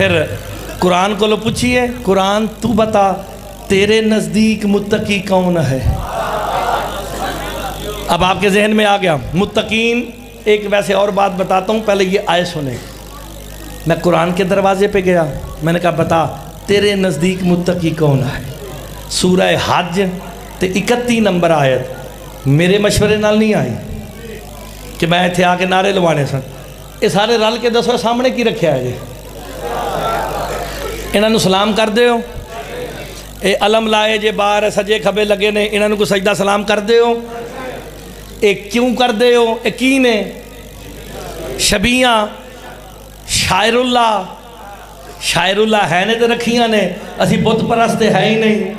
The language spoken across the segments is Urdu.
پھر قرآن کو لو پوچھئے، قرآن تو بتا تیرے نزدیک متقی کون ہے؟ اب آپ کے ذہن میں آ گیا متقین۔ ایک ویسے اور بات بتاتا ہوں، پہلے یہ آئے سنیں۔ میں قرآن کے دروازے پہ گیا، میں نے کہا بتا تیرے نزدیک متقی کون ہے؟ سورہ حج تے 31 نمبر آیت میرے مشورے نال نہیں آئی کہ میں اتھے آ کے نعرے لوانے سن۔ یہ سارے رل کے دسو سامنے کی رکھیا ہے جی؟ انہوں سلام کر دے ہو؟ اے علم لائے جے باہر سجے کھبے لگے نے، انہوں کو سجدہ سلام کر دے ہو؟ اے کیوں کر دے ہو؟ اے کی نے؟ شبیاں شاعر اللہ ہے نے تو رکھیاں نے، اسی بت پرستے ہے ہی نہیں۔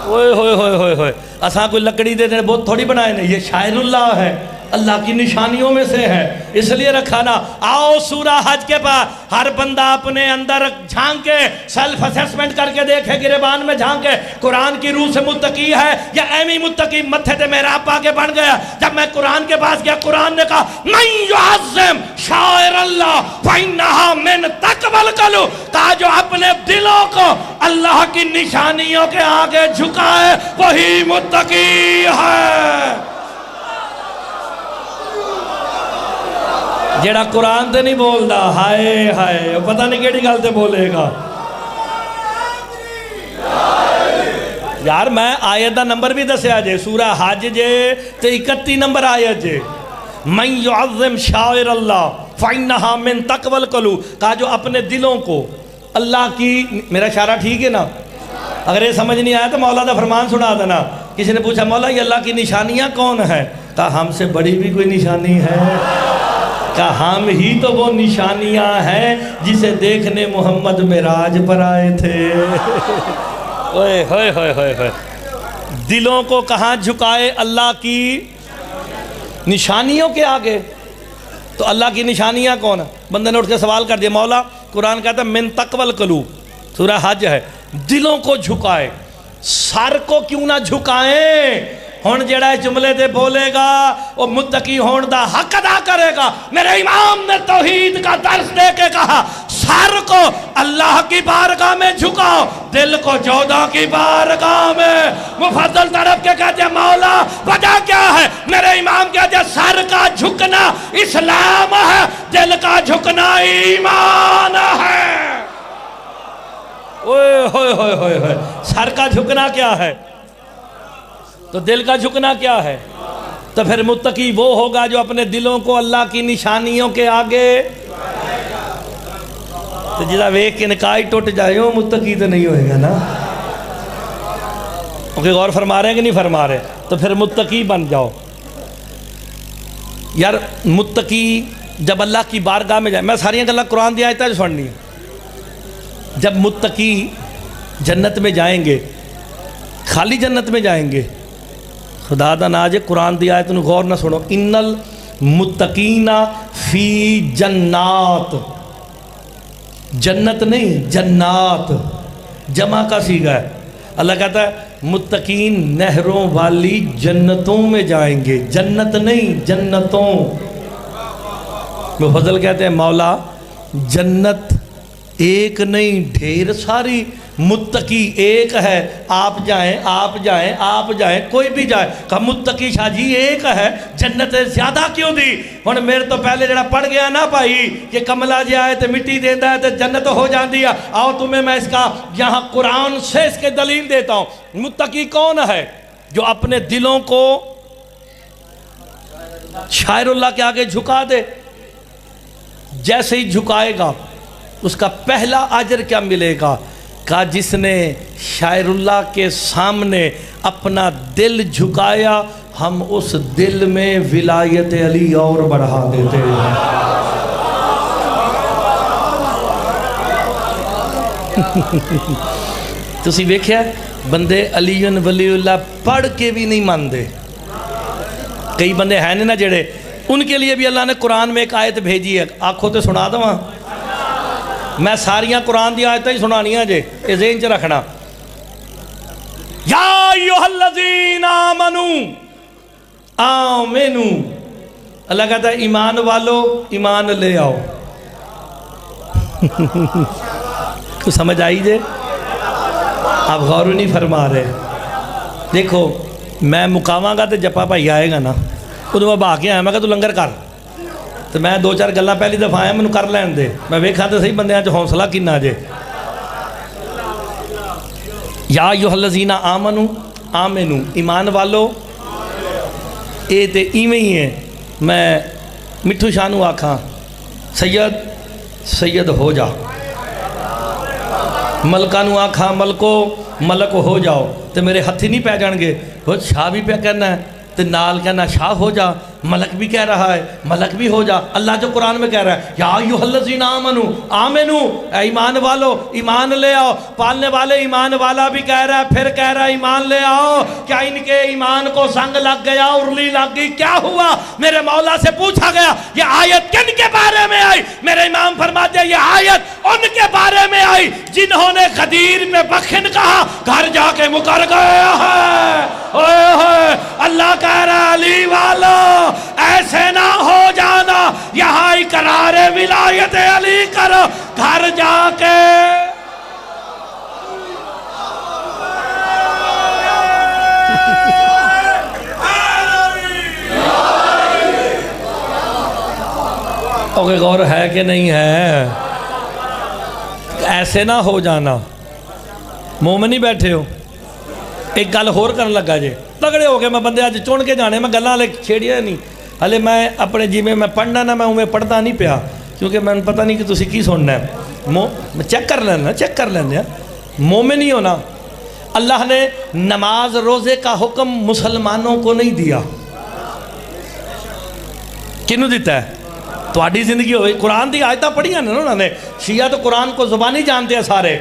اوئے ہوئے ہوئے ہوئے ہوئے، اساں کوئی لکڑی دے دے بت تھوڑی بنائے نے، یہ شاعر اللہ ہے، اللہ کی نشانیوں میں سے ہے، اس لیے رکھا نا۔ آؤ سورہ حج کے پاس ہر بندہ اپنے اندر جھانک کے سیلف اسیسمنٹ کر کے دیکھے، گریبان میں جھانک کے قرآن کی روح سے متقی ہے یا ایمی متقی متھے تے محراب پا کے بن گیا۔ جب میں قرآن کے پاس گیا، قرآن نے کہا من یعظم شعائر اللہ فإنہا من تقوی القلوب، کہا جو اپنے دلوں کو اللہ کی نشانیوں کے آگے جھکائے وہی متقی ہے۔ جیڑا قرآن تے نہیں بولدا، ہائے ہائے پتہ نہیں کیڑی گل تے بولے گا۔ یار میں آیت دا نمبر بھی دسیا جے، سورہ حج جے تے 31 نمبر آیت جے، من یعظم شعائر اللہ فإنہا من تقوی القلوب، کہا جو اپنے دلوں کو اللہ کی، میرا اشارہ ٹھیک ہے نا؟ اگر یہ سمجھ نہیں آیا تو مولا دا فرمان سنا دینا۔ کسی نے پوچھا مولا یہ اللہ کی نشانیاں کون ہیں؟ کہا ہم سے بڑی بھی کوئی نشانی ہے؟ کہا ہم ہی تو وہ نشانیاں ہیں جسے دیکھنے محمد معراج پر آئے تھے۔ اوئے ہوئے ہوئے ہوئے ہوئے، دلوں کو کہاں جھکائے؟ اللہ کی نشانیوں کے آگے۔ تو اللہ کی نشانیاں کون ہیں؟ بندے نے اٹھ کے سوال کر دیا، مولا قرآن کہتا ہے من تقوی القلوب، سورہ حج ہے، دلوں کو جھکائے، سر کو کیوں نہ جھکائیں؟ ہون جڑا جملے دے بولے گا وہ متقی ہون دا حق ادا کرے گا۔ میرے امام نے توحید کا درس دے کے کہا سر کو اللہ کی بارگاہ میں جھکاؤ، دل کو جودہ کی بارگاہ میں۔ مفضل طرف کے کہتے ہیں مولا وجہ کیا ہے؟ میرے امام کہتے ہیں سر کا جھکنا اسلام ہے، دل کا جھکنا ایمان ہے۔ اوئے ہوئے ہوئے ہوئے ہوئے، سر کا جھکنا کیا ہے تو دل کا جھکنا کیا ہے؟ تو پھر متقی وہ ہوگا جو اپنے دلوں کو اللہ کی نشانیوں کے آگے، تو جدا ویک کے نکاح ٹوٹ جائے ہو متقی تو نہیں ہوئے گا نا۔ اوکے غور فرما رہے ہیں کہ نہیں فرما رہے؟ تو پھر متقی بن جاؤ یار۔ متقی جب اللہ کی بارگاہ میں جائے، میں ساری گلہ قرآن دی آیت ہے جو سننی ہے۔ جب متقی جنت میں جائیں گے، خالی جنت میں جائیں گے، خدا دا ناجے قرآن دی آیت انہوں غور نہ سنو، ان المتقین فی جنات، جنت نہیں جنات، جمع کا صیغہ ہے۔ اللہ کہتا ہے متقین نہروں والی جنتوں میں جائیں گے، جنت نہیں جنتوں۔ مفضل کہتے ہیں مولا جنت ایک نہیں ڈھیر ساری، متقی ایک ہے، آپ جائیں آپ جائیں آپ جائیں کوئی بھی جائے، کہا متقی شاہ جی ایک ہے، جنت زیادہ کیوں دی؟ ہن میرے تو پہلے جڑا پڑھ گیا نا بھائی کہ کملہ جی آئے تے مٹی دیندہ ہے تے جنت ہو جان دیا۔ آؤ تمہیں میں اس کا یہاں قرآن سے اس کے دلیل دیتا ہوں۔ متقی کون ہے؟ جو اپنے دلوں کو شاعر اللہ کے آگے جھکا دے۔ جیسے ہی جھکائے گا اس کا پہلا اجر کیا ملے گا؟ کہا جس نے شاعر اللہ کے سامنے اپنا دل جھکایا، ہم اس دل میں ولایت علی اور بڑھا دیتے ہیں۔ تسی ویکھیا بندے علی ولی اللہ پڑھ کے بھی نہیں ماندے۔ کئی بندے ہیں نا جڑے، ان کے لیے بھی اللہ نے قرآن میں ایک آیت بھیجی ہے، آنکھوں تے سنا دوں۔ میں ساریاں قرآن دی آیتیں ہی سنانیاں جے، یہ ذہن چ رکھنا۔ یا ایھا الذین آمنوا آمنوا، اللہ کہتا ہے ایمان والو ایمان لے آؤ۔ تو سمجھ آئی جے؟ آپ غور نہیں فرما رہے. دیکھو میں مقاواں گا تو جپا بھائی آئے گا نا، ادو میں بھا کے آیا، میں کہا تو لنگر کر، تو میں دو چار گلاں پہلی دفعہ آیا، مینوں کر لین دے، میں ویکھاں تو صحیح بندیاں چ حوصلہ کنا جے. یا ایھا الذین آمنو آمنو، ایمان والو، اے تے ایویں ہی ہے. میں مٹھو شاہ نوں آکھاں سید سید ہو جا، ملکہ نوں آکھاں ملکو ملک ہو جاؤ، تو میرے ہتھی نہیں پہ جان گے. وہ شاہ بھی پہ کہنا ہے تو نال کہنا شاہ ہو جا، ملک بھی کہہ رہا ہے ملک بھی ہو جا. اللہ جو قرآن میں کہہ رہا ہے یا ایھا الذین آمنو آمنو، اے ایمان والو ایمان لے آؤ. پالنے والے ایمان والا بھی کہہ رہا ہے، پھر کہہ رہا ہے ایمان لے آؤ. کیا ان کے ایمان کو زنگ لگ گیا، ارلی لگ گئی، کیا ہوا؟ میرے مولا سے پوچھا گیا یہ آیت کن کے بارے میں آئی؟ میرے امام فرماتے ہیں یہ آیت ان کے بارے میں آئی جنہوں نے غدیر میں بخن کہا، گھر جا کے مکر گیا ہے. اوئے ہوئے اللہ کہہ رہا ہے علی والو ایسے نہ ہو جانا، یہاں اقرار ولایت علی کرو، گھر جا کے اوکے. غور ہے کہ نہیں ہے؟ ایسے نہ ہو جانا. مومن ہی بیٹھے ہو، ایک گل ہور کرن لگا جے، تگڑے ہو گئے. میں بندے آج چون کے جانے، میں گلاں لے چھیڑیا نہیں ہلے. میں اپنے جی میں پڑھنا نہ، میں انہیں پڑھتا نہیں پیا کیونکہ میں پتہ نہیں کہ تسی کی سننا ہے. میں چیک کر لینا. مومن ہی ہونا. اللہ نے نماز روزے کا حکم مسلمانوں کو نہیں دیا. کنوں دیتا ہے؟ تہاڈی زندگی ہوئی. قرآن دی آیتاں پڑھی ہیں نا انہوں نے. شیعہ تو قرآن کو زبانی جانتے ہیں سارے.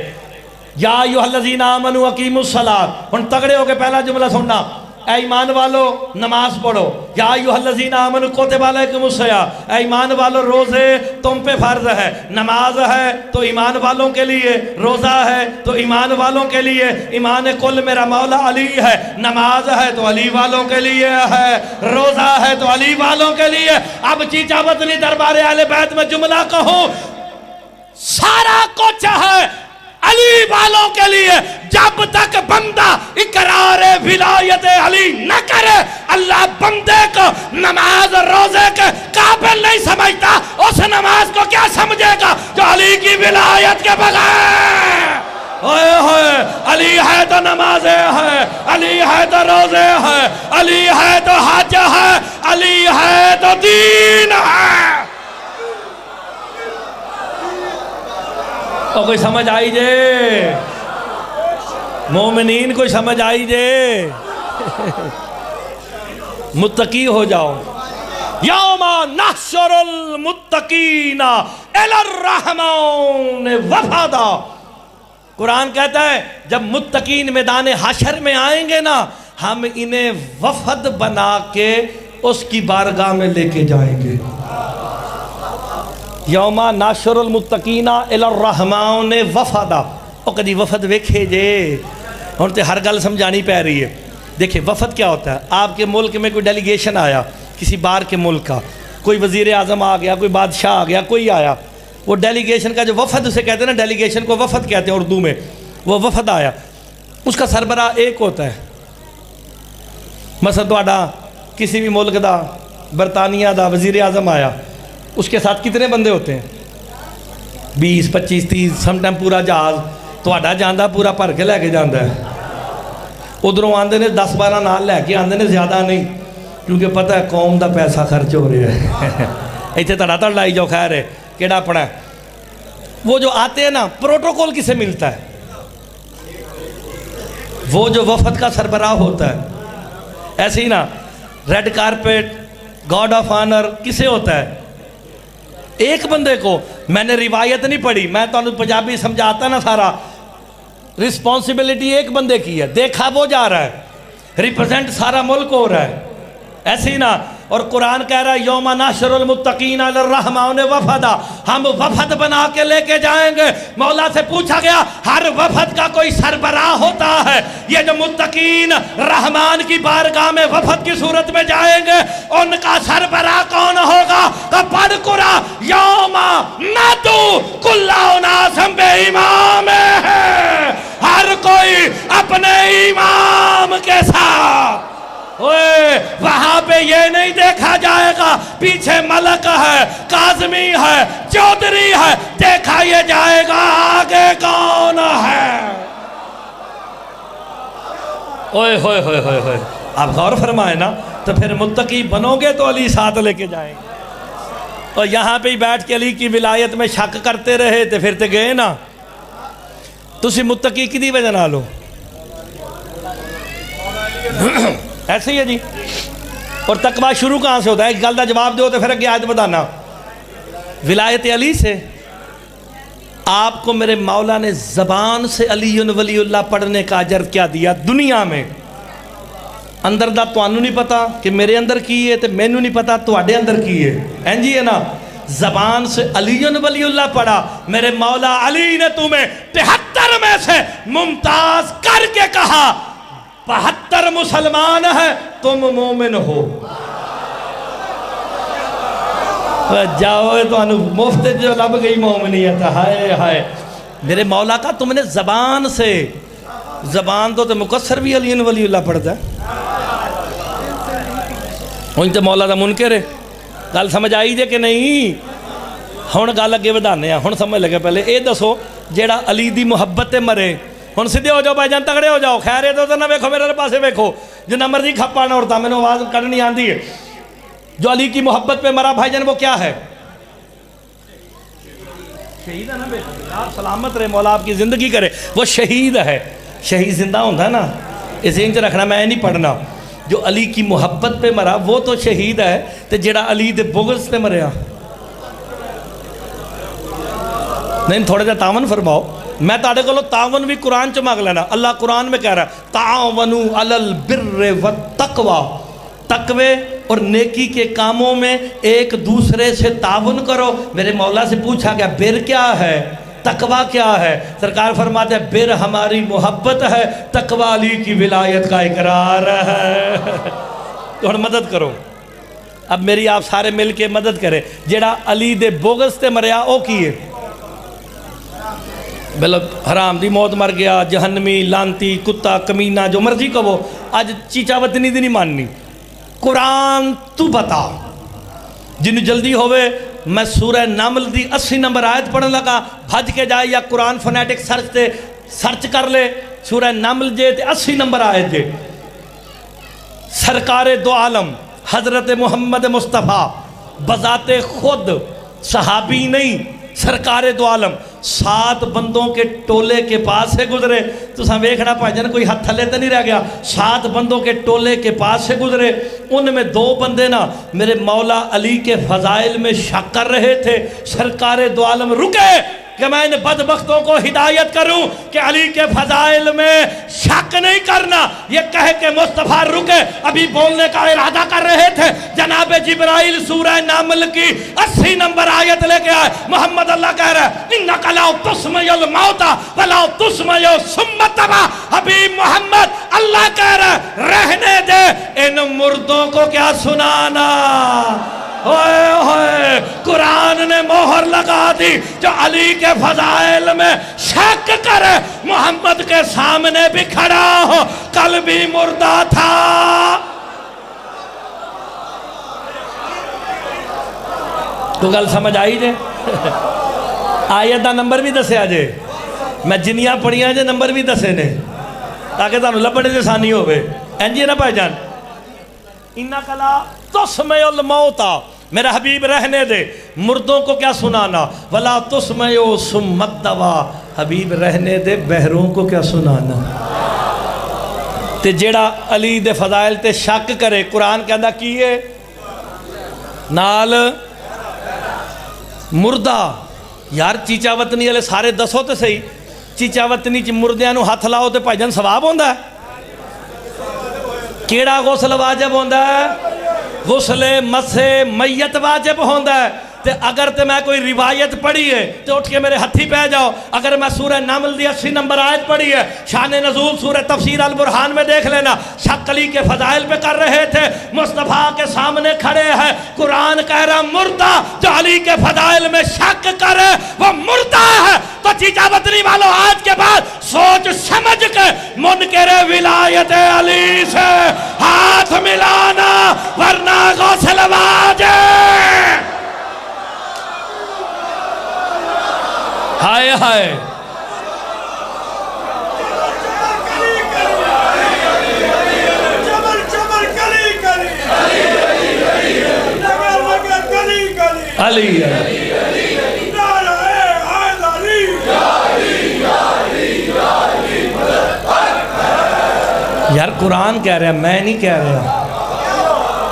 یا ایھا الذین آمنوا اقیموا الصلاۃ. ہن تگڑے ہو کے پہلا جملہ سننا، اے ایمان والو نماز پڑھو. یا ایھا الذین آمنوا کتب علیکم الصیام، اے ایمان والو روزے تم پہ فرض ہے. نماز ہے تو ایمان والوں کے لیے، روزہ ہے تو ایمان والوں کے لیے. ایمان کل میرا مولا علی ہے. نماز ہے تو علی والوں کے لیے ہے، روزہ ہے تو علی والوں کے لیے. اب چیچا بدنی دربار اہل بیت میں جملہ کہوں، سارا کچھ ہے علی والوں کے لیے. جب تک بندہ اقرار ولایت علی نہ کرے، اللہ بندے کو نماز روزے کے قابل نہیں سمجھتا. اس نماز کو کیا سمجھے گا جو علی کی ولایت کے بغیر؟ اوئے ہوئے علی ہے تو نمازیں ہے، علی ہے تو روزے ہے، علی ہے تو حج ہے، علی ہے تو دین ہے. تو کوئی سمجھ آئی جے؟ مومنین کوئی سمجھ آئی جے؟ متقی ہو جاؤ. یوم نحشر المتقین الی الرحمن وفدا. قرآن کہتا ہے جب متقین میدان حشر میں آئیں گے نا، ہم انہیں وفد بنا کے اس کی بارگاہ میں لے کے جائیں گے. یوم ناشر المتقین الی الرحمن وفدا. او کدی وفد ویکھے جے؟ ہن تے ہر گل سمجھانی پہ رہی ہے. دیکھیں وفد کیا ہوتا ہے؟ آپ کے ملک میں کوئی ڈیلیگیشن آیا کسی بار کے ملک کا، کوئی وزیر اعظم آ گیا، کوئی بادشاہ آ گیا، کوئی آیا، وہ ڈیلیگیشن کا جو وفد اسے کہتے ہیں نا، ڈیلیگیشن کو وفد کہتے ہیں اردو میں. وہ وفد آیا، اس کا سربراہ ایک ہوتا ہے. مثلا تہاڈا کسی بھی ملک دا، برطانیہ دا وزیر اعظم آیا، اس کے ساتھ کتنے بندے ہوتے ہیں؟ 20 25 30، سم ٹائم پورا جہاز تہاڈا جاندا پورا بھر کے لے کے جاندا ہے. ادھروں آندے نے 10 12 نال لے کے آندے نے، زیادہ نہیں، کیونکہ پتہ ہے قوم دا پیسہ خرچ ہو رہا ہے. ایتھے تڑا تڑ لائی جاؤ، خیر ہے کیڑا اپنا ہے. وہ جو آتے ہیں نا، پروٹوکول کسے ملتا ہے؟ وہ جو وفد کا سربراہ ہوتا ہے. ایسے ہی نا red carpet, guard of honour کسے ہوتا ہے؟ ایک بندے کو. میں نے روایت نہیں پڑھی، میں تو پنجابی سمجھاتا نا سارا. رسپانسبلٹی ایک بندے کی ہے، دیکھا وہ جا رہا ہے، ریپرزینٹ سارا ملک ہو رہا ہے. ایسے ہی نا اور قرآن کہہ رہا ہے یوم نحشر المتقین علی الرحمن وفدا، ہم وفد بنا کے لے کے جائیں گے۔ مولا سے پوچھا گیا ہر وفد کا کوئی سربراہ ہوتا ہے، یہ جو متقین رحمان کی بارگاہ میں وفد کی صورت میں جائیں گے ان کا سربراہ کون ہوگا؟ تو پڑھ قرآن یوم ندعو کل اناس بامامہم، ہر کوئی اپنے امام کے ساتھ۔ وہاں پہ یہ نہیں دیکھا جائے گا پیچھے ملک ہے، کاظمی ہے، چودھری ہے، دیکھا یہ جائے گا آگے کون ہے۔ اوئے ہوئے ہوئے ہوئے ہوئے، آپ غور فرمائے نا، تو پھر متقی بنو گے تو علی ساتھ لے کے جائیں گے۔ اور یہاں پہ ہی بیٹھ کے علی کی ولایت میں شک کرتے رہے تو پھر تے گئے نا۔ تسی متقی کدی وجہ نہ لو، ایسے ہی ہے جی۔ اور تقویٰ شروع کہاں سے ہوتا ہے؟ ایک گل دا جواب دو تو پھر اگے آیت بتانا۔ ولایت علی سے۔ آپ کو میرے مولا نے زبان سے علی ولی اللہ پڑھنے کا اجر کیا دیا دنیا میں؟ اندر دا تو انہوں نہیں پتا کہ میرے اندر کی ہے، تو میں نہیں پتا تو اڈے اندر کی ہے، این جی ہے نا۔ زبان سے علی ولی اللہ پڑھا، میرے مولا علی نے تمہیں 73 میں سے ممتاز کر کے کہا 72 مسلمان ہیں تم مومن ہو۔ جاؤ تو مفت جو لب گئی مومنیت، ہائے ہائے۔ میرے مولا کا تم نے زبان سے، زبان تو مقصر بھی علی ولی اللہ پڑھتا ہے، ان تے مولا دا منکر ہے۔ گل سمجھ آئی جے کہ نہیں؟ ہن گل اگے ودانے ہن سمجھ لگے۔ پہلے اے دسو جیڑا علی دی محبت تے مرے، ہن سیدھے ہو جاؤ بھائی جان، تگڑے ہو جاؤ، خیر ہے تو نہ ویکھو میرے پاسے ویکھو، جنہ مرضی کھپا نہ اڑتا، میں نے آواز کرنی آندی ہے۔ جو علی کی محبت پہ مرا بھائی جان وہ کیا ہے؟ شہید ہے نا بیٹا، آپ سلامت رہے، مولا آپ کی زندگی کرے، وہ شہید ہے۔ شہید زندہ ہوتا ہے نا، اس ذہن چ رکھنا، میں نہیں پڑھنا۔ جو علی کی محبت پہ مرا وہ تو شہید ہے، تے جڑا علی دے بغض پہ مریا، نہیں تھوڑا جا تعاون فرماؤ۔ میں تاڑے کو تعاون بھی قرآن چ مانگ لینا۔ اللہ قرآن میں کہہ رہا ہے تعاونوا علی البر والتقوی، تقوی اور نیکی کے کاموں میں ایک دوسرے سے تعاون کرو۔ میرے مولا سے پوچھا گیا بر کیا ہے، تقوی کیا ہے؟ سرکار فرماتے ہیں بر ہماری محبت ہے، تقوی علی کی ولایت کا اقرار ہے۔ تو ہن مدد کرو، اب میری آپ سارے مل کے مدد کرے۔ جیڑا علی دے بغض تے مریا او کیے، بلک حرام دی موت مر گیا، جہنمی، لانتی، کتا، کمینہ، جو مرضی کہو، آج چیچا وطنی دی نہیں ماننی۔ قرآن تو بتا، جن جلدی ہوئے میں سورہ نمل دی 80 نمبر آیت پڑھنے لگا، بھج کے جائے یا قرآن فنیٹک سرچ کر لے، سورہ نمل جے 80 نمبر آیت جے۔ سرکار دو عالم حضرت محمد مصطفیٰ بذات خود صحابی نہیں، سرکار دو عالم 7 بندوں کے ٹولے کے پاس سے گزرے۔ تو ساں ویکھنا پائے جن کوئی ہاتھ تھلے تے نہیں رہ گیا، 7 بندوں کے ٹولے کے پاس سے گزرے۔ ان میں 2 بندے نا میرے مولا علی کے فضائل میں شک کر رہے تھے۔ سرکار دو عالم رکے کہ میں ان بدبختوں کو ہدایت کروں کہ علی کے فضائل میں شک نہیں کرنا، یہ کہہ کے مصطفیٰ رکے، ابھی بولنے کا ارادہ کر رہے تھے، جناب جبرائیل سورہ نمل کی 80 نمبر آیت لے کے آئے۔ محمد اللہ کہہ رہا ہے اِنَّكَ لَا تُسْمِعُ الْمَوْتَ وَلَا تُسْمِعُ ثُمَّ تَبَعَ۔ حبیب محمد اللہ کہہ رہا ہے رہنے دے، ان مردوں کو کیا سنانا۔ ہوئے ہوئے قرآن نے مہر لگا دی، جو علی کے فضائل میں شک کرے محمد کے سامنے بھی کھڑا ہو، کل بھی مردہ تھا۔ تو گل سمجھ آئی جے؟ آیت دا نمبر بھی دسے آجے، میں جنیاں پڑھیاں جے نمبر بھی دسے نے تاکہ تانوں لبڑے دے ثانی ہوئے۔ اینجی نا پائے جان اِنَّكَ لَا تُسْمِعُ الْمَوْتَ، میرا حبیب رہنے دے، مردوں کو کیا سنانا، وَلَا تُسْمِعُ ثُمَّ تَبَعَ، حبیب رہنے دے، بہروں کو کیا سنانا۔ تے جیڑا علی دے فضائل تے شک کرے، قرآن کہندہ کیے نال مردہ۔ یار چیچا وطنی والے سارے دسو تے صحیح، چیچا وطنی چ مردیاں نو ہاتھ لاؤ تے بھائی جان ثواب ہوندا ہے؟ کیڑا غسل واجب ہوندا ہے؟ غسل مسح میت واجب ہوندا ہے تے اگر تے میں کوئی روایت پڑھی ہے تو اٹھ کے میرے ہتھی پہ جاؤ. اگر میں سورہ نمل دی 80 نمبر آیت پڑھی ہے, شان نزول سورہ تفسیر البرہان میں دیکھ لینا, شک علی کے فضائل پہ کر رہے تھے, مصطفیٰ کے سامنے کھڑے ہیں, قرآن کہہ رہا مردہ جو علی کے فضائل میں شک کرے وہ مردہ ہے. تو چیچا وطنی والوں آج کے بعد سوچ سمجھ کے منکر ولایت علی سے ہاتھ ملانا ورنہ غسل واجب. ہائے ہائے علی یار قرآن کہہ رہا ہے, میں نہیں کہہ رہا.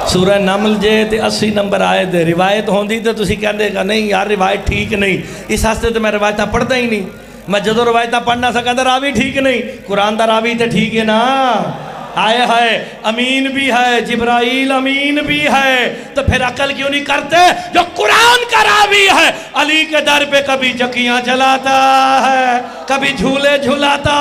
سورہ نمل جے تے 80 نمبر آئے دے روایت ہوندی تے تسی کہندے گا نہیں یار روایت ٹھیک نہیں. اس ہستے تے میں روایتاں پڑھتا ہی نہیں. میں جدو روایتاں پڑھنا سکا تے راوی ٹھیک نہیں. قرآن دا راوی تے ٹھیک ہے نا. آئے ہائے امین بھی ہے, جبرائیل امین بھی ہے, تو پھر عقل کیوں نہیں کرتے جو قرآن کا راوی ہے علی کے در پہ کبھی چکیاں چلاتا ہے, کبھی جھولے جھولاتا,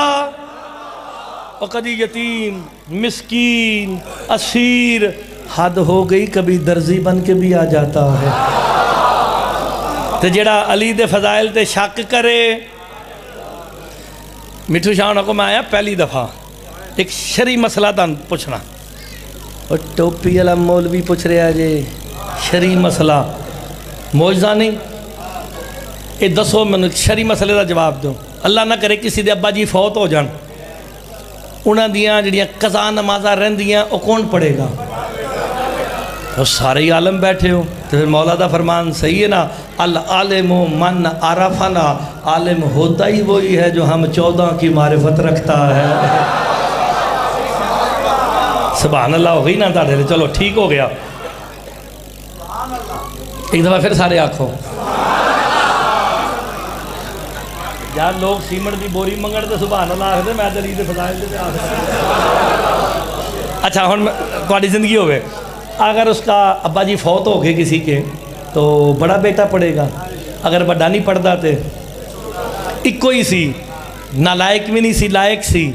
اور کبھی یتیم مسکین اسیر, حد ہو گئی کبھی درزی بن کے بھی آ جاتا ہے. تو جڑا علی دے فضائل تے شک کرے. مٹھو شاہ کو میں آیا پہلی دفعہ ایک شرعی مسئلہ تھا پوچھنا, اور ٹوپی والا مولوی پوچھ رہا جے شرعی مسئلہ موجزہ نہیں. یہ دسو میں شرعی مسئلے دا جواب دوں. اللہ نہ کرے کسی دے ابا جی فوت ہو جان, انہاں دیاں جڑیاں قضا نمازاں رہندیاں او کون پڑھے گا؟ وہ سارے ہی عالم بیٹھے ہو. تو پھر مولا دا فرمان صحیح ہے نا, العالم من عرفنا, عالم ہوتا ہی وہی ہے جو ہم 14 کی معرفت رکھتا ہے. سبحان اللہ ہو گئی نا تاڑے, چلو ٹھیک ہو گیا. ایک دفعہ پھر سارے آنکھوں. یار لوگ سیمنٹ دی بوری منگڑ دے سبحان اللہ آخر دے, میں دلی دے فضائل دے آخر. اچھا ہن تہاڈی زندگی ہوئے, اگر اس کا ابا جی فوت ہو گئے کسی کے تو بڑا بیٹا پڑھے گا. اگر بڑا نہیں پڑھتا تے ایکو ہی سی, نالائق بھی نہیں سی, لائق سی,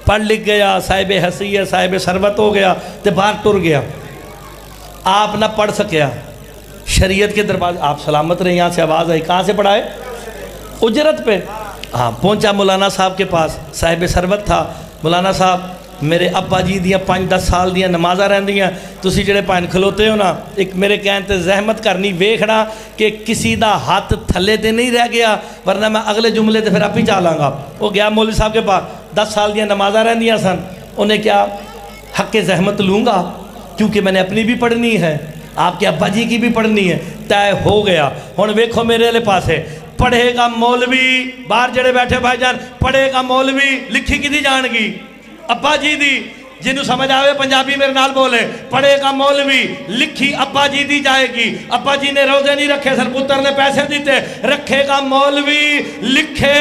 پڑھ لکھ گیا, صاحب حیثیت صاحب ثروت ہو گیا, تے باہر ٹر گیا, آپ نہ پڑھ سکیا. شریعت کے دروازے آپ سلامت رہے, یہاں سے آواز آئی, کہاں سے پڑھائے؟ اجرت پہ. ہاں پہنچا مولانا صاحب کے پاس, صاحب ثروت تھا. مولانا صاحب میرے ابا جی دیاں 5-10 سال دیاں نمازاں رہندیاں, تسی جڑے پائن کھلوتے ہو نا, ایک میرے کہن تے زحمت کرنی ویکھنا کہ کسی دا ہاتھ تھلے تے نہیں رہ گیا, ورنہ میں اگلے جملے تے پھر آپ ہی چالاں گا. وہ گیا مولوی صاحب کے پاس, 10 سال دیاں نمازاں رہندیاں سن. انہیں کیا حق زحمت لوں گا کیونکہ میں نے اپنی بھی پڑھنی ہے, آپ کے ابا جی کی بھی پڑھنی ہے. طے ہو گیا. ہن ویکھو میرے لے پاسے پڑھے گا مولوی, باہر جڑے بیٹھے بھائی جان, پڑھے گا مولوی, لکھی کدی جان گی؟ ابا جی دی. جنہوں سمجھ آوے پنجابی میرے نال بولے, پڑھے گا مولوی, لکھی ابا جی دی جائے گی. ابا جی نے روزے نہیں رکھے, سر پتر نے پیسے دیتے, رکھے گا مولوی, لکھے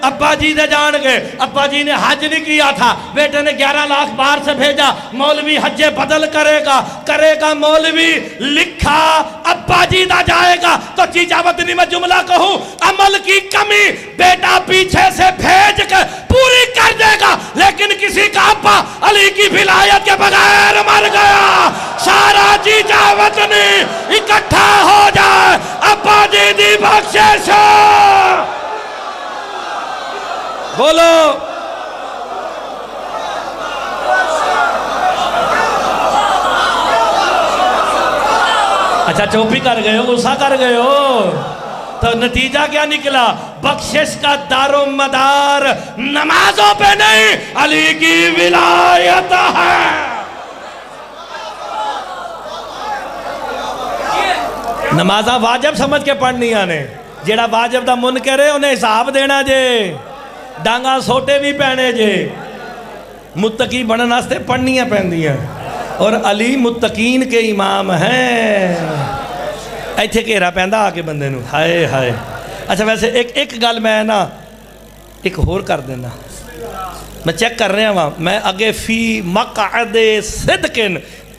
ابا جی دے جان گے. ابا جی نے حج نہیں کیا تھا, بیٹے نے 11 لاکھ باہر سے بھیجا, مولوی حج بدل کرے گا مولوی, لکھا ابا جی دا جائے گا. تو چیچا وطنی میں جملہ کہوں, عمل کی کمی بیٹا پیچھے سے بھیج کے پوری کر دے گا, لیکن کسی کا ابا علی کی ولایت کے بغیر مر گیا, سارا چیچا وطنی اکٹھا ہو جائے ابا جی دی بخشش. بولو اچھا چوپی کر گئے ہو, غصہ کر گئے ہو, تو نتیجہ کیا نکلا؟ بخشش کا دار و مدار نمازوں پہ نہیں, علی کی ولایت ہے. نمازاں واجب سمجھ کے پڑھنی آنے, جیڑا واجب دا منکر ہے انہیں حساب دینا جے, ڈانگا سوٹے بھی پہنے جے. متقی بنن واسطے پڑھنیاں پہندیاں, اور علی متقین کے امام ہیں. ایتھے گھیرا پہندا آ کے بندے نو, ہائے ہائے. اچھا ویسے ایک گل میں نا ایک ہور کر دینا, میں چیک کر رہا ہوں, میں اگے فی مقعد صدقن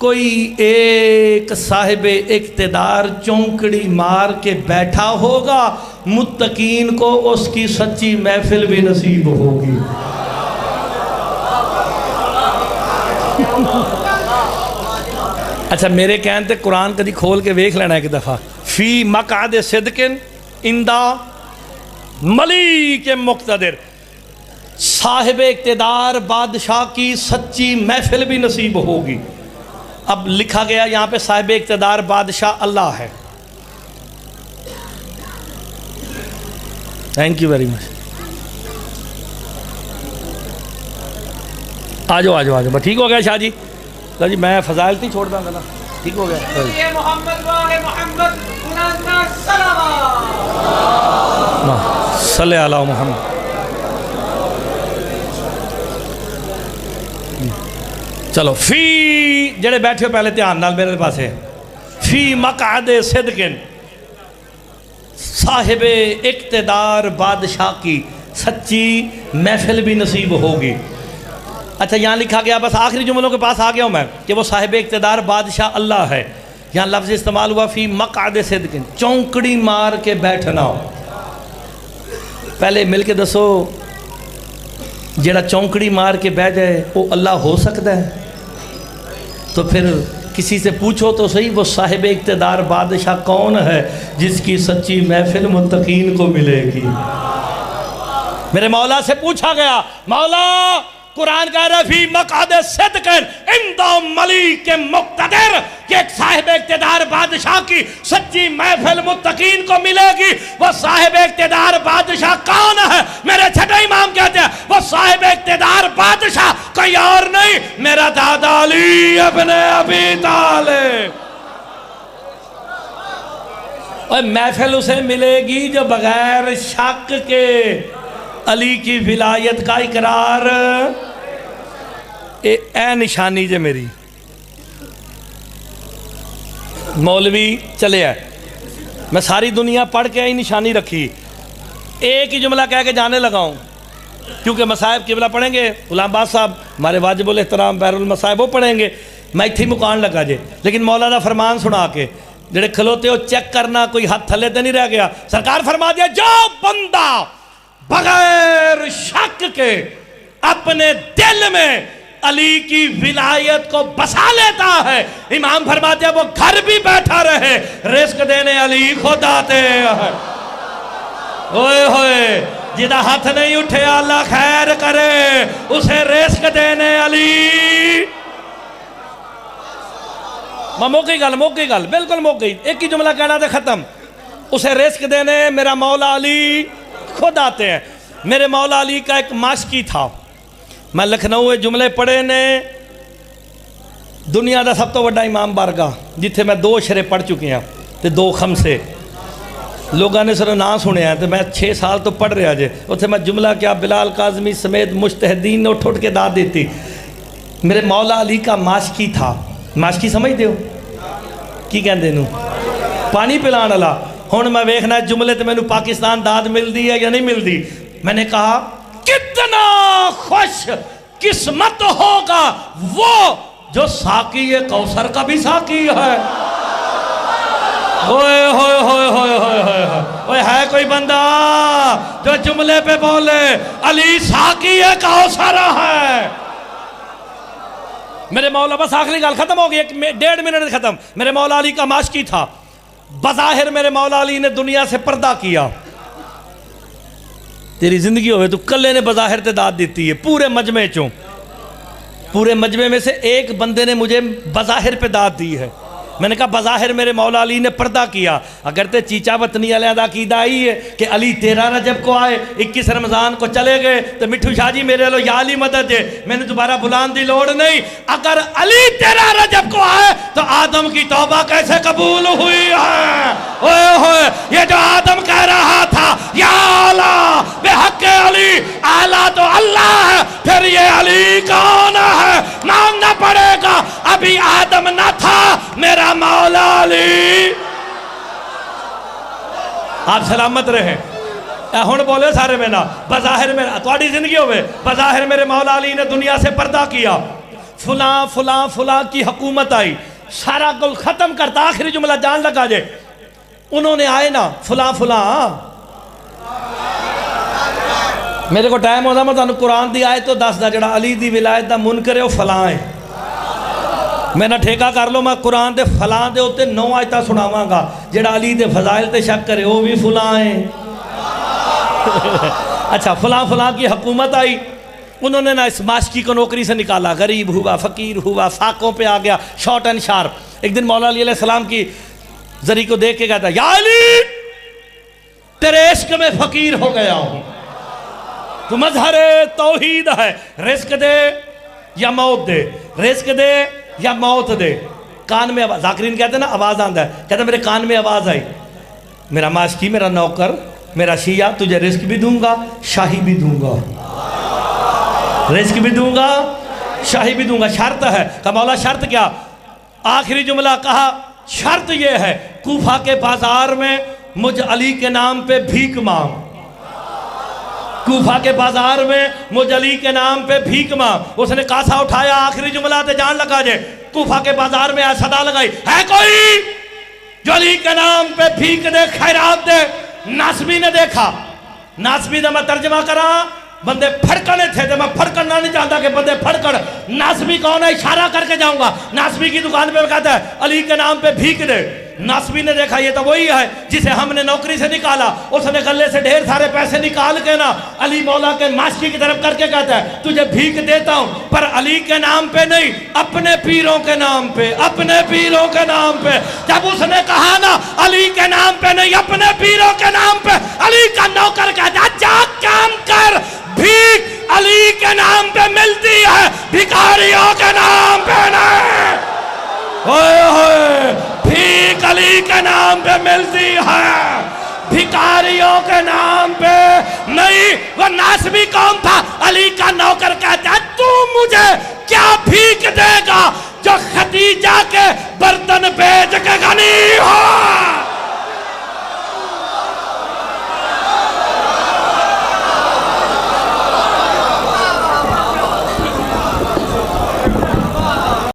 کوئی ایک صاحب اقتدار چونکڑی مار کے بیٹھا ہوگا، متقین کو اس کی سچی محفل بھی نصیب ہوگی۔ اچھا میرے کہنے تے قرآن کدی کھول کے ویکھ لینا ایک دفعہ، فی مقعد صدق عند ملیک مقتدر، صاحب اقتدار بادشاہ کی سچی محفل بھی نصیب ہوگی۔ اب لکھا گیا یہاں پہ صاحب اقتدار بادشاہ اللہ ہے۔ Thank you very much. آجو آجو آجو، بس ٹھیک ہو گیا شاہ جی؟ جی میں فضائل تھی چھوڑ دوں گا نا، ٹھیک ہو گیا۔ محمد صلی اللہ محمد۔ چلو فی جڑے بیٹھے ہو پہلے دھیان نال میرے پاس ہے، فی مقعد صدق، صاحب اقتدار بادشاہ کی سچی محفل بھی نصیب ہوگی۔ اچھا یہاں لکھا گیا، بس آخری جملوں کے پاس آ گیا ہوں میں، کہ وہ صاحب اقتدار بادشاہ اللہ ہے۔ یہاں لفظ استعمال ہوا فی مقعد صدق، چونکڑی مار کے بیٹھنا۔ پہلے مل کے دسو، جڑا چونکڑی مار کے بیٹھ جائے وہ اللہ ہو سکتا ہے؟ تو پھر کسی سے پوچھو تو صحیح، وہ صاحب اقتدار بادشاہ کون ہے جس کی سچی محفل متقین کو ملے گی؟ میرے مولا سے پوچھا گیا، مولا قرآن کہہ رہا ہے فی مقعد صدق عند ملیک مقتدر، کہ ایک صاحب اقتدار بادشاہ کی سچی محفل متقین کو ملے گی۔ وہ صاحب اقتدار بادشاہ کون ہے؟ میرے چھٹے امام کہتے ہیں وہ صاحب اقتدار بادشاہ کوئی اور نہیں، میرا دادا علی ابن ابی طالب۔ اور محفل اسے ملے گی جو بغیر شک کے علی کی ولایت کا اقرار۔ اے نشانی جے میری مولوی چلے آئے، میں ساری دنیا پڑھ کے نشانی رکھی، ایک ہی جملہ کہہ کے جانے لگا ہوں، کیونکہ مصائب قبلہ پڑھیں گے، غلام باز صاحب ہمارے واجب الاحترام بحر المصائب وہ پڑھیں گے، میں اتھی مکان لگا جے، لیکن مولا دا فرمان سنا کے جڑے کھلوتے ہو چیک کرنا کوئی ہاتھ تھلے تے نہیں رہ گیا۔ سرکار فرما دیا جو بندہ بغیر شک کے اپنے دل میں علی کی ولایت کو بسا لیتا ہے، امام فرماتے ہیں وہ گھر بھی بیٹھا رہے، رزق دینے علی خود آتے ہیں۔ ہوئے ہوئے جدہ ہاتھ نہیں اٹھے اللہ خیر کرے، اسے رزق دینے علی۔ موقعی گل بالکل موقعی، ایک ہی جملہ کہنا تھا ختم، اسے رزق دینے میرا مولا علی خود آتے ہیں۔ میرے مولا علی کا ایک ماشکی تھا، میں لکھنؤ جملے پڑھے نے، دنیا دا سب تو بڑا امام بارگاہ جتھے میں 2 شرے پڑھ چکے ہیں تے 2 خمسے لوگاں نے سر نہ سنے ہیں، تو میں 6 سال تو پڑھ رہا جے، اتھے میں جملہ کیا بلال کاظمی سمیت مجتہدین نے اٹھ کے داد دیتی۔ میرے مولا علی کا ماشکی تھا، ماشکی سمجھ دیو کی کہندے نو؟ پانی پلان والا۔ ہن میں ویکھنا جملے تے مینوں پاکستان داد مل دی ہے یا نہیں مل دی۔ میں نے کہا کتنا خوش قسمت ہوگا وہ جو ساقی کوثر کا بھی ساقی ہے۔ ہوئے ہوئے ہوئے ہوئے ہوئے ہوئے ہے کوئی بندہ جو جملے پہ بولے علی ساقی کوثر ہے؟ میرے مولا، بس آخری گال ختم ہو گئی، 1.5 منٹ ختم۔ میرے مولا علی کا ماشکی تھا، بظاہر میرے مولا علی نے دنیا سے پردہ کیا۔ تیری زندگی ہوئے تو کلے نے بظاہر تے داد دیتی ہے، پورے مجمع چوں، پورے مجمع میں سے ایک بندے نے مجھے بظاہر پہ داد دی ہے۔ میں نے کہا بظاہر میرے مولا علی نے پردہ کیا، اگر تے چیچا وطنی علیحدہ عقیدہ آئی ہے کہ علی 13 رجب کو آئے، 21 رمضان کو چلے گئے، تو مٹھو شاہ جی میرے لو یا علی مدد ہے، میں نے دوبارہ بلان دی لوڑ نہیں۔ اگر علی 13 رجب کو آئے تو آدم کی توبہ کیسے قبول ہوئی ہے؟ اوئے ہوئے یہ جو آدم کہہ رہا تھا یا اعلیٰ بحق علی، اعلیٰ تو اللہ ہے، پھر یہ علی کون ہے؟ مانگنا پڑے گا، ابھی آدم نہ تھا، میرا مولا علی۔ آپ سلامت رہے، ہون بولے سارے میں نا، بظاہر میں تھوڑی زندگی ہوئے، بظاہر میرے مولا علی نے دنیا سے پردہ کیا، فلاں فلاں فلاں کی حکومت آئی، سارا کل ختم کرتا، آخری جملہ جان لگا جے انہوں نے آئے نا فلاں فلاں. میرے کو ٹائم ہوتا میں تانوں قرآن دی آئے تو دس دا جڑا علی دی ولایت دا منکر ہے وہ فلاں ہے. میں نہ ٹھیکہ کر لو، میں قرآن دے فلاں دے ہوتے 9 آیتہ سناواں گا. جڑا علی دے فضائل تے شک کرے وہ بھی فلاں ہیں. اچھا فلاں فلاں کی حکومت آئی، انہوں نے نا اس ماشکی کو نوکری سے نکالا، غریب ہوا، فقیر ہوا، فاقوں پہ آ گیا، شارٹ اینڈ شارپ. ایک دن مولا علی علیہ السلام کی ذری کو دیکھ کے کہتا ہے یا علی تیرے عشق میں فقیر ہو گیا ہوں، تو مظہر توحید ہے، رزق دے یا موت دے، رزق دے یا موت دے. کان میں آواز، ذاکرین کہتے ہیں نا آواز آندہ ہے، کہتا ہے میرے کان میں آواز آئی، میرا ماشکی، میرا نوکر، میرا شیعہ، تجھے رزق بھی دوں گا شاہی بھی دوں گا، رزق بھی دوں گا شاہی بھی دوں گا. شرط ہے کہ مولا شرط کیا؟ آخری جملہ کہا شرط یہ ہے کوفہ کے بازار میں مجھ علی کے نام پہ بھیک مانگ، کوفہ کے بازار میں مجھ علی کے نام پہ بھیک مانگ. اس نے کاسہ اٹھایا، آخری جملہ تے جان لگا جے، کوفہ کے بازار میں صدا لگائی، ہے کوئی جو علی کے نام پہ بھیک دے، خیرات دے؟ ناسبی نے دیکھا. ناسبی دا میں ترجمہ کرا، بندے پھڑکنے تھے تو میں پھڑکنا نہیں چاہتا کہ بندے پھڑکڑ. ناسبی کون ہے؟ اشارہ کر کے جاؤں گا. ناسبی کی دکان پہ کہتا ہے علی کے نام پہ بھیک دے. ناسبی نے دیکھا یہ تو وہی ہے جسے ہم نے نوکری سے نکالا. اس نے گلے سے ڈھیر سارے پیسے نکال کے نا علی مولا کے ماشکی کی طرف کر کے کہتا ہے تجھے بھیک دیتا ہوں پر علی کے نام پہ نہیں، اپنے پیروں کے نام پہ، اپنے پیروں کے نام پہ. جب اس نے کہا نا علی کے نام پہ نہیں اپنے پیروں کے نام پہ، علی کا نوکر کہتا ہے جا کام کر، بھیک علی کے نام پہ ملتی ہے، بھکاریوں کے نام پہ نہیں. ہوئے ہوئے بھیک علی کے نام پہ ملتی ہے، بھکاریوں کے نام پہ نہیں. وہ ناسبی کون تھا؟ علی کا نوکر